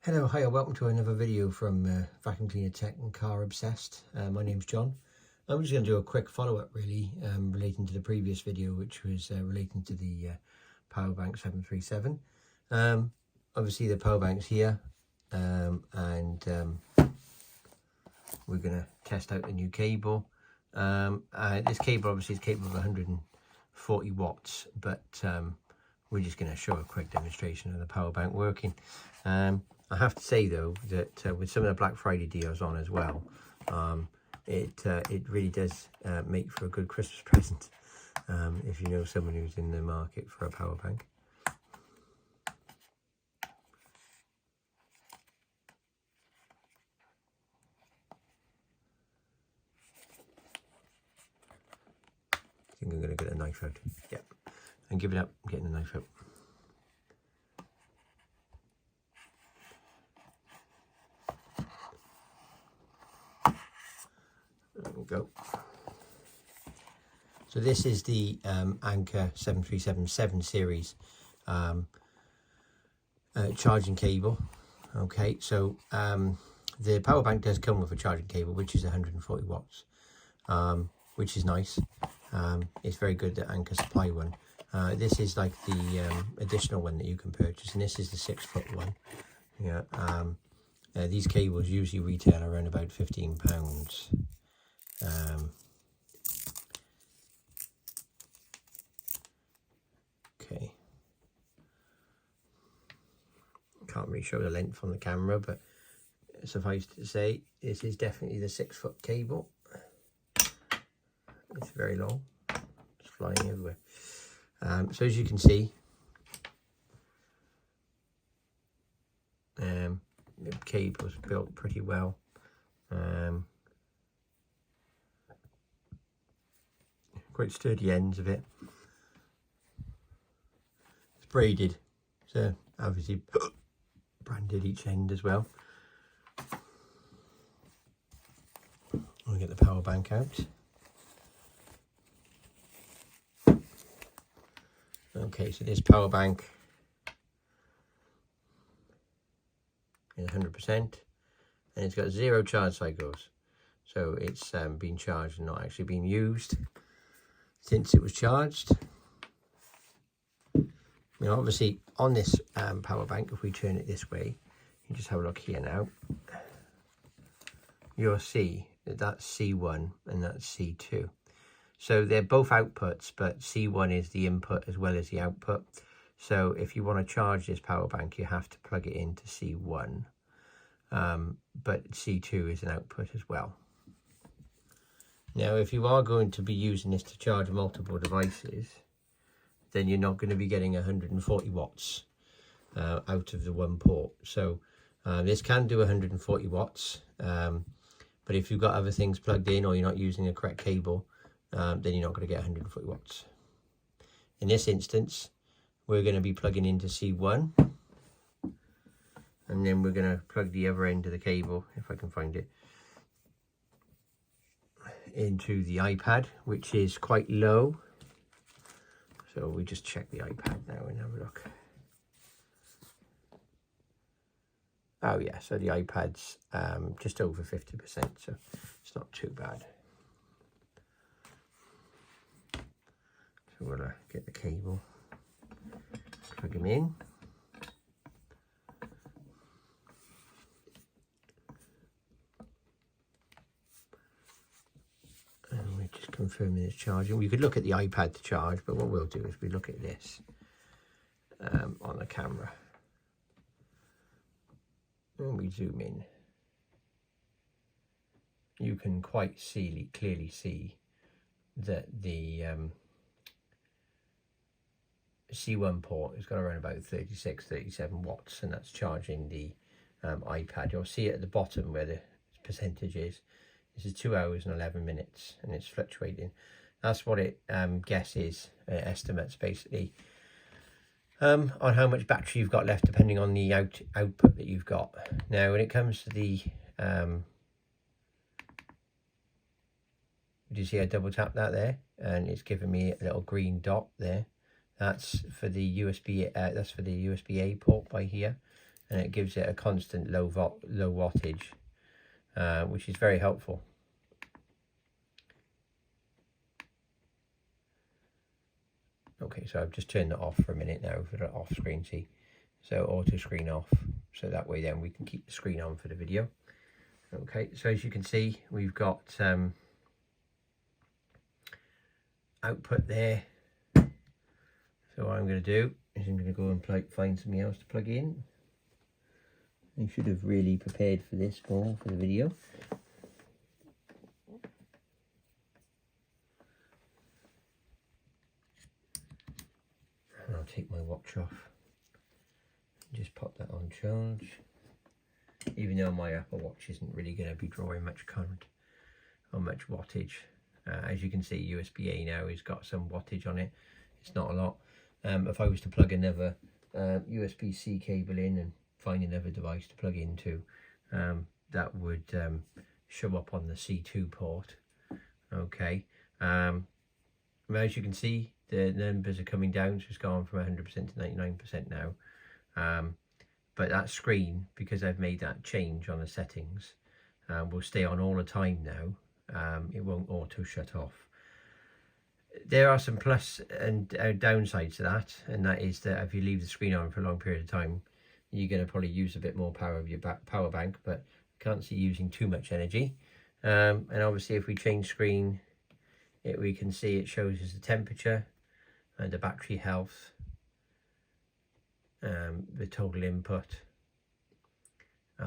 Hello, hi, welcome to another video from Vacuum Cleaner Tech and Car Obsessed. My name's John. I'm just going to do a quick follow-up really relating to the previous video, which was relating to the Powerbank 737. Obviously the Powerbank's here and we're going to test out the new cable. This cable obviously is capable of 140 watts, but we're just going to show a quick demonstration of the Powerbank working. I have to say though that with some of the Black Friday deals on as well, it really does make for a good Christmas present if you know someone who's in the market for a power bank. I think I'm going to get a knife out. Yep, and give it up. I'm getting the knife out. There we go. So this is the Anker 737 series charging cable. Okay, so the power bank does come with a charging cable, which is 140 watts, which is nice. It's very good that Anker supply one. This is like the additional one that you can purchase, and this is the 6-foot one. Yeah, these cables usually retail around about £15. Okay, can't really show the length on the camera, but suffice to say, this is definitely the 6-foot cable. It's very long, it's flying everywhere. So as you can see, the cable's built pretty well. Quite sturdy ends of it. It's braided, so obviously branded each end as well. I'll get the power bank out. Okay, so this power bank is 100%, and it's got 0 charge cycles. So it's been charged and not actually been used since it was charged. You know, obviously on this power bank, if we turn it this way, you just have a look here now, you'll see that that's C1 and that's C2. So they're both outputs, but C1 is the input as well as the output. So if you want to charge this power bank, you have to plug it into C1, but C2 is an output as well. Now, if you are going to be using this to charge multiple devices, then you're not going to be getting 140 watts out of the one port. So this can do 140 watts, but if you've got other things plugged in or you're not using the correct cable, then you're not going to get 140 watts. In this instance, we're going to be plugging into C1, and then we're going to plug the other end of the cable, if I can find it, into the iPad, which is quite low. So we just check the iPad now and have a look. Oh yeah, so the iPad's just over 50%, so it's not too bad. So we'll get the cable, plug him in. And we're just confirming it's charging. We could look at the iPad to charge, but what we'll do is we look at this on the camera. When we zoom in, you can quite clearly see that the C1 port has got around about 36-37 watts, and that's charging the iPad. You'll see it at the bottom where the percentage is. This is 2 hours and 11 minutes, and it's fluctuating. That's what it guesses, estimates basically, on how much battery you've got left, depending on the output that you've got. Now, when it comes to the, do you see I double tap that there, and it's giving me a little green dot there? That's for the USB. That's for the USB-A port by here. and it gives it a constant low wattage, which is very helpful. Okay, so I've just turned it off for a minute now for the off screen, see? So auto screen off, so that way then we can keep the screen on for the video. Okay, so as you can see, we've got output there. So what I'm going to do is I'm going to go and find something else to plug in. I should have really prepared for this more for the video. And I'll take my watch off and just pop that on charge. Even though my Apple Watch isn't really going to be drawing much current or much wattage. As you can see, USB-A now has got some wattage on it. It's not a lot. If I was to plug another USB-C cable in and find another device to plug into, that would show up on the C2 port. Okay. As you can see, the numbers are coming down, so it's gone from 100% to 99% now. But that screen, because I've made that change on the settings, will stay on all the time now. It won't auto shut off. There are some plus and downsides to that, and that is that if you leave the screen on for a long period of time, you're going to probably use a bit more power of your power bank, but I can't see using too much energy. And obviously if we change screen, we can see it shows us the temperature and the battery health, the total input,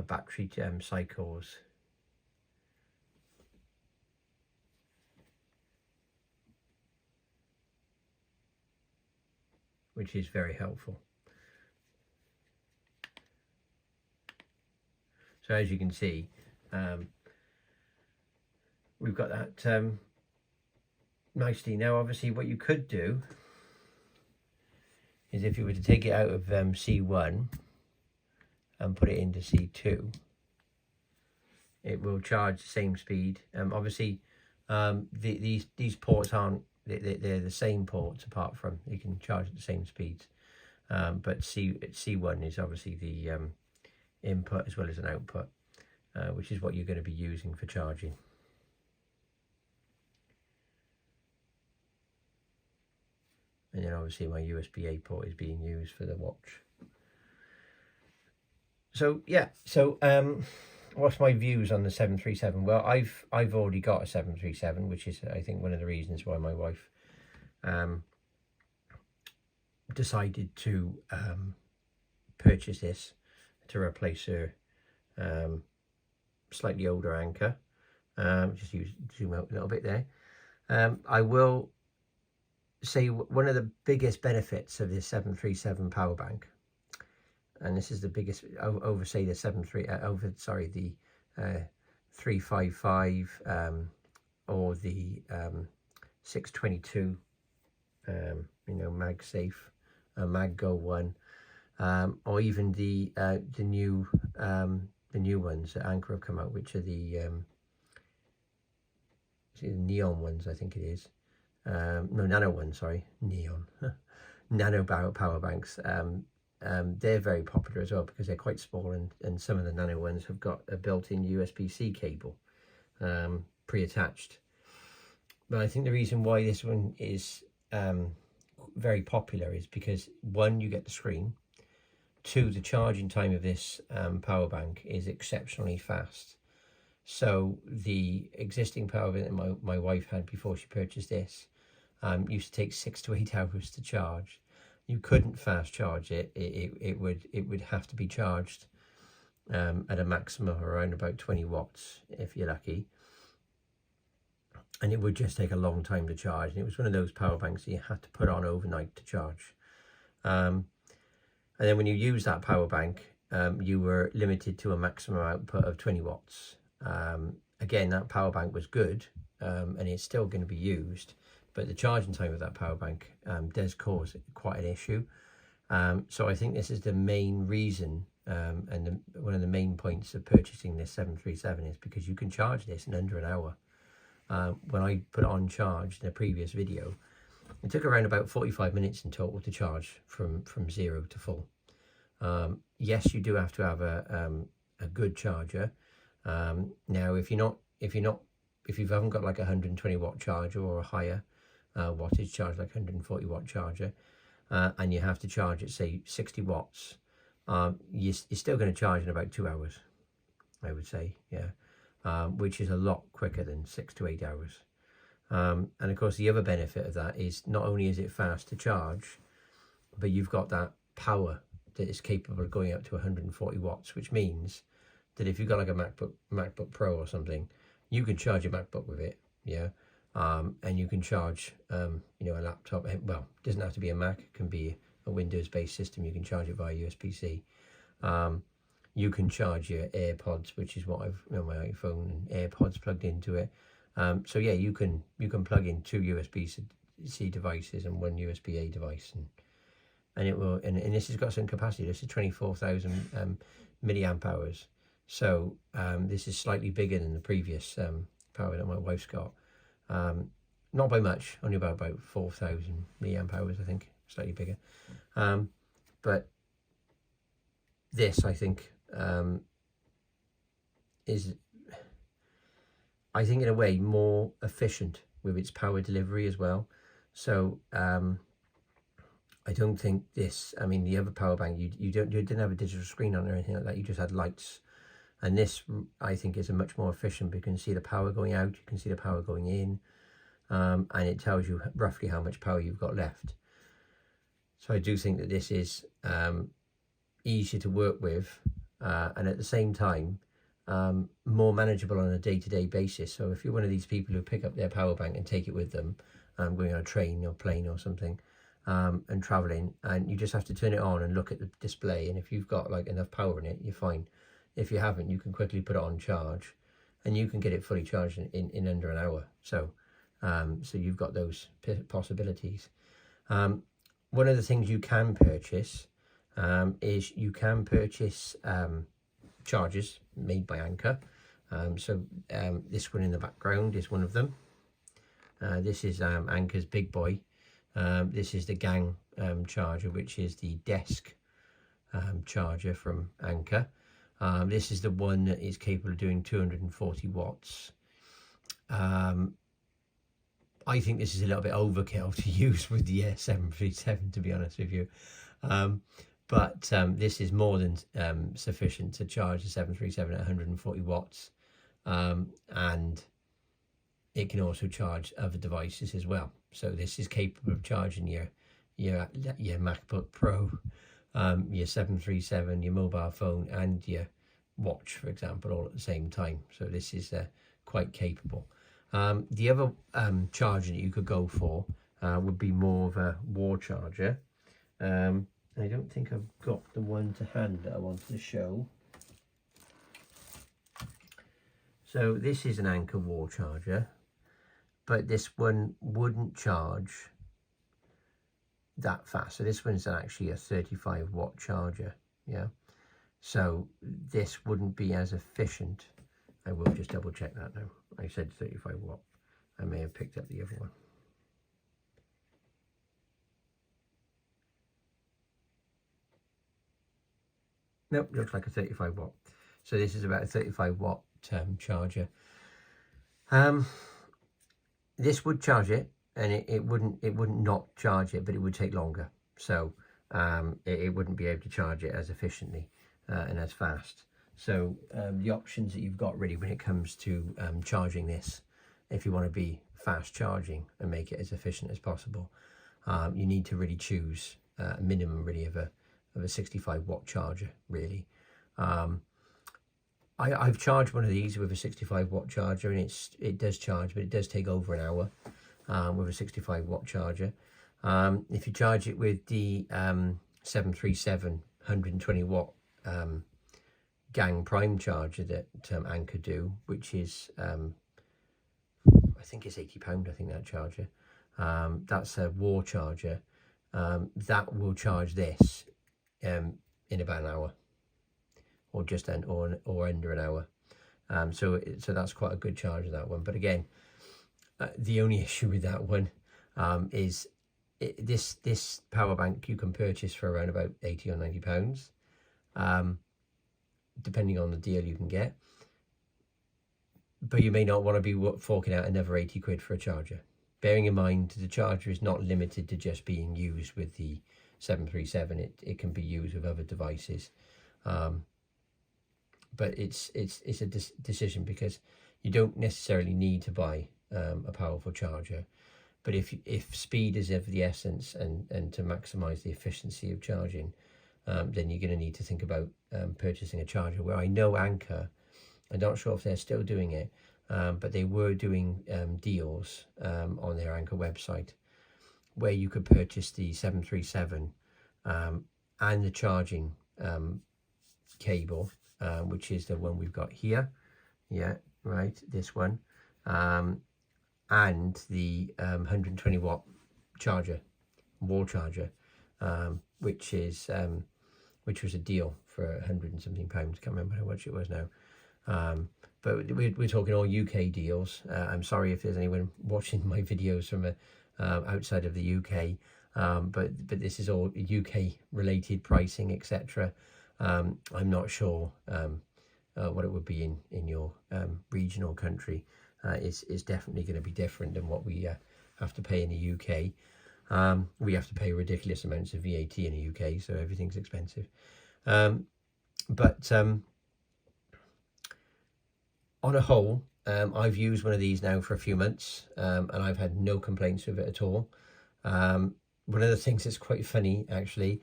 battery cycles, which is very helpful. So as you can see, we've got that nicely. Now obviously what you could do is if you were to take it out of C1 and put it into C2, it will charge the same speed. Obviously these ports aren't, they're the same ports apart from you can charge at the same speeds, but C1 is obviously the input as well as an output, which is what you're going to be using for charging. And then obviously my USB-A port is being used for the watch. So yeah, so what's my views on the 737? Well, I've already got a 737, which is I think one of the reasons why my wife decided to purchase this to replace her slightly older Anker. Just zoom out a little bit there. I will say one of the biggest benefits of this 737 power bank, and this is the biggest over say the 355 or the 622 MagSafe, MagGo one, or even the new ones that Anker have come out, which are the neon ones, I think it is. No, nano ones, sorry, neon. Nano power banks. They're very popular as well because they're quite small, and some of the nano ones have got a built-in USB-C cable pre-attached. But I think the reason why this one is very popular is because, one, you get the screen. Two, the charging time of this power bank is exceptionally fast. So the existing power bank that my wife had before she purchased this used to take 6 to 8 hours to charge. You couldn't fast charge it. It would have to be charged at a maximum of around about 20 watts if you're lucky, and it would just take a long time to charge. And it was one of those power banks that you had to put on overnight to charge. And then when you use that power bank, you were limited to a maximum output of 20 watts. Again, that power bank was good, and it's still going to be used, but the charging time of that power bank does cause quite an issue. So I think this is the main reason, and one of the main points of purchasing this 737 is because you can charge this in under an hour. When I put it on charge in a previous video, it took around about 45 minutes in total to charge from 0 to full. Yes, you do have to have a good charger. Now, if you haven't got like a 120 watt charger or a higher wattage charger, like 140 watt charger, and you have to charge it, say 60 watts, you're still going to charge in about 2 hours, I would say, yeah, which is a lot quicker than 6 to 8 hours. And of course, the other benefit of that is not only is it fast to charge, but you've got that power that is capable of going up to 140 watts, which means that if you've got like a MacBook Pro or something, you can charge your MacBook with it, yeah. And you can charge, you know, a laptop. Well, it doesn't have to be a Mac. It can be a Windows-based system. You can charge it via USB-C. You can charge your AirPods, which is what I've, you know, my iPhone and AirPods plugged into it. So yeah, you can plug in 2 USB-C devices and 1 USB-A device, and it will. And this has got some capacity. This is 24,000 milliamp hours. So this is slightly bigger than the previous power that my wife's got. Not by much, only about 4,000 milliamp hours, I think, slightly bigger. But this, I think, is, I think, in a way more efficient with its power delivery as well. So I don't think this, I mean, the other power bank, you didn't have a digital screen on or anything like that. You just had lights. And this, I think, is a much more efficient, because you can see the power going out, you can see the power going in, and it tells you roughly how much power you've got left. So I do think that this is easier to work with, and at the same time, more manageable on a day-to-day basis. So if you're one of these people who pick up their power bank and take it with them, going on a train or plane or something, and traveling, and you just have to turn it on and look at the display, and if you've got like enough power in it, you're fine. If you haven't, you can quickly put it on charge, and you can get it fully charged in under an hour. So so you've got those possibilities. One of the things you can purchase is you can purchase chargers made by Anker. So this one in the background is one of them. This is Anker's big boy. This is the gang charger, which is the desk charger from Anker. This is the one that is capable of doing 240 watts. I think this is a little bit overkill to use with the 737, to be honest with you. But this is more than sufficient to charge the 737 at 140 watts. And it can also charge other devices as well. So this is capable of charging your MacBook Pro, your 737, your mobile phone, and your watch, for example, all at the same time. So this is quite capable. The other charger that you could go for would be more of a wall charger. I don't think I've got the one to hand that I wanted to show. So this is an Anker wall charger, but this one wouldn't charge that fast. So this one's actually a 35 watt charger, yeah. So this wouldn't be as efficient. I will just double check that now. I said 35 watt. I may have picked up the other one. Nope, looks like a 35 watt. So this is about a 35 watt charger. This would charge it, and it wouldn't not charge it, but it would take longer. So it wouldn't be able to charge it as efficiently and as fast. So the options that you've got really when it comes to charging this, if you want to be fast charging and make it as efficient as possible, you need to really choose a minimum really of a 65 watt charger really. I've charged one of these with a 65 watt charger, and it does charge, but it does take over an hour with a 65 watt charger. If you charge it with the 737 120 watt gang prime charger that Anker do, which is I think it's £80, I think, that charger. That's a war charger. That will charge this in about an hour, or just or under an hour. So that's quite a good charge of that one. But again, the only issue with that one is this power bank you can purchase for around about £80 or £90. depending on the deal you can get. But you may not want to be forking out another 80 quid for a charger. Bearing in mind the charger is not limited to just being used with the 737. It can be used with other devices. But it's a decision, because you don't necessarily need to buy a powerful charger. But if speed is of the essence, and to maximize the efficiency of charging, then you're going to need to think about purchasing a charger. Where I know Anker, I'm not sure if they're still doing it, but they were doing deals on their Anker website, where you could purchase the 737 and the charging cable, which is the one we've got here. Yeah, right, this one. And the 120 watt charger, wall charger, which was a deal for £100 and something. Can't remember how much it was now. But we're talking all UK deals. I'm sorry if there's anyone watching my videos from outside of the UK, but this is all UK related pricing, etc. I'm not sure what it would be in your regional country. It's definitely going to be different than what we have to pay in the UK. We have to pay ridiculous amounts of VAT in the UK, so everything's expensive. But on a whole, I've used one of these now for a few months, and I've had no complaints with it at all. One of the things that's quite funny, actually,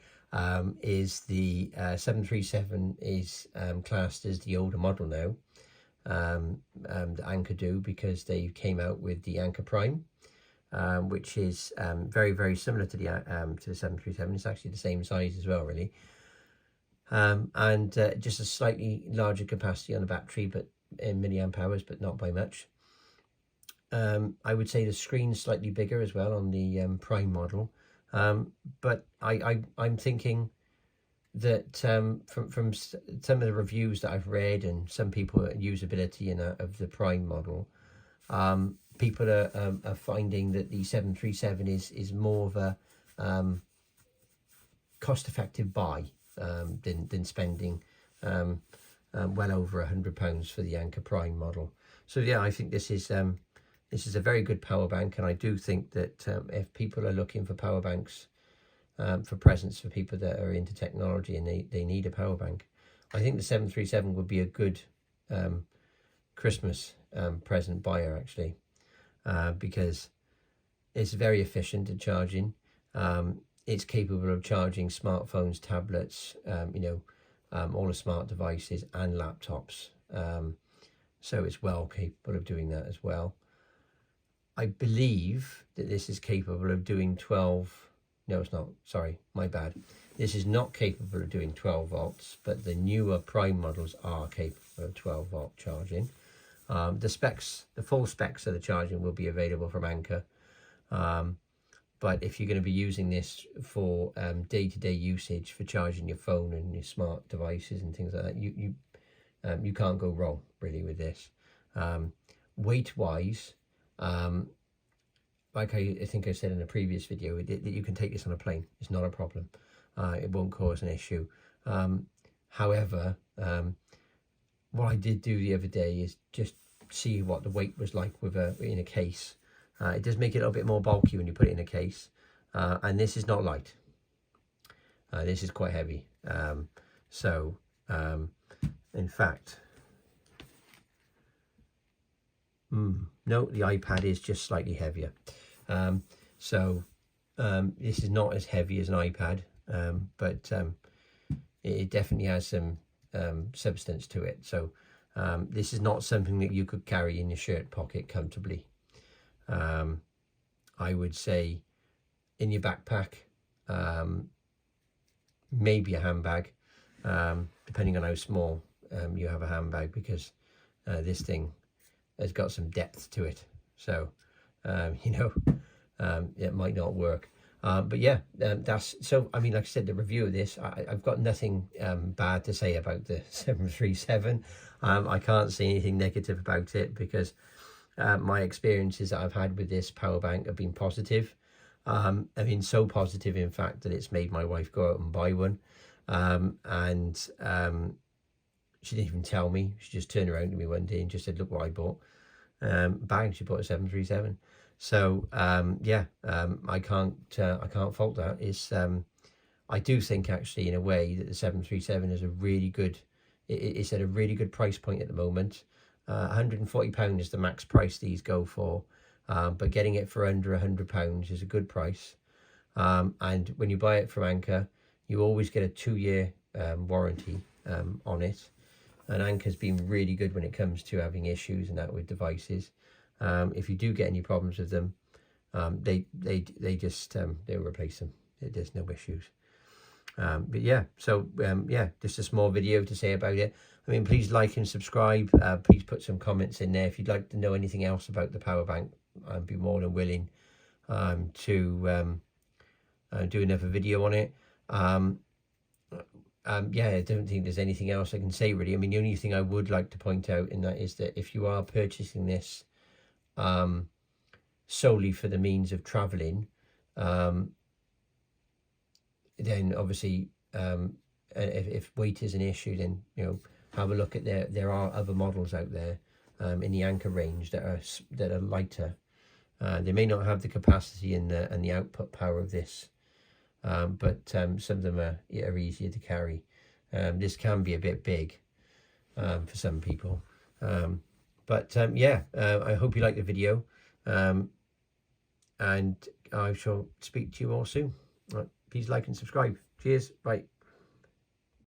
is the 737 is classed as the older model now. The Anker do, because they came out with the Anker Prime, which is very, very similar to the 737. It's actually the same size as well, really, and just a slightly larger capacity on the battery, but in milliamp hours, but not by much. I would say the screen's slightly bigger as well on the Prime model, but I'm thinking that from some of the reviews that I've read, and some people usability of the Prime model, people are finding that the 737 is more of a cost-effective buy than spending well over £100 for the Anker Prime model. So yeah, I think this is a very good power bank, and I do think that if people are looking for power banks for presents for people that are into technology and they need a power bank, I think the 737 would be a good Christmas present buyer, actually, because it's very efficient at charging. It's capable of charging smartphones, tablets, all the smart devices and laptops. So it's well capable of doing that as well. I believe that this is capable of doing 12. No, it's not. Sorry, my bad. This is not capable of doing 12 volts, but the newer Prime models are capable of 12 volt charging. The full specs of the charging will be available from Anker. But if you're going to be using this for day-to-day usage for charging your phone and your smart devices and things like that, you can't go wrong really with this. Weight-wise, like I think I said in a previous video, that you can take this on a plane. It's not a problem. It won't cause an issue. However, what I did do the other day is just see what the weight was like in a case. It does make it a little bit more bulky when you put it in a case, and this is not light. This is quite heavy. In fact, no, the iPad is just slightly heavier. This is not as heavy as an iPad, but it definitely has some substance to it. So this is not something that you could carry in your shirt pocket comfortably. I would say in your backpack, maybe a handbag, depending on how small you have a handbag, because this thing has got some depth to it. So it might not work. But yeah, that's so. I mean, like I said, the review of this, I've got nothing bad to say about the 737. I can't say anything negative about it, because my experiences that I've had with this power bank have been positive. I mean, so positive, in fact, that it's made my wife go out and buy one. and she didn't even tell me. She just turned around to me one day and just said, look what I bought. Bang, she bought a 737. So yeah, I can't fault that. It's I do think actually in a way that the 737 is a really good, it's at a really good price point at the moment. £140 is the max price these go for, but getting it for under £100 is a good price. And when you buy it from Anker, you always get a 2-year warranty on it. And Anker's been really good when it comes to having issues and that with devices. If you do get any problems with them, they just they'll replace them. There's no issues. But yeah, so yeah, just a small video to say about it. I mean, please like and subscribe. Please put some comments in there if you'd like to know anything else about the power bank. I'd be more than willing to do another video on it. Yeah, I don't think there's anything else I can say really. I mean, the only thing I would like to point out in that is that if you are purchasing this solely for the means of traveling, then obviously if weight is an issue, then have a look at there are other models out there in the Anker range that are lighter. They may not have the capacity and the output power of this, but some of them are easier to carry. This can be a bit big for some people, but yeah, I hope you like the video, and I shall speak to you all soon. Right, please like and subscribe. Cheers, bye.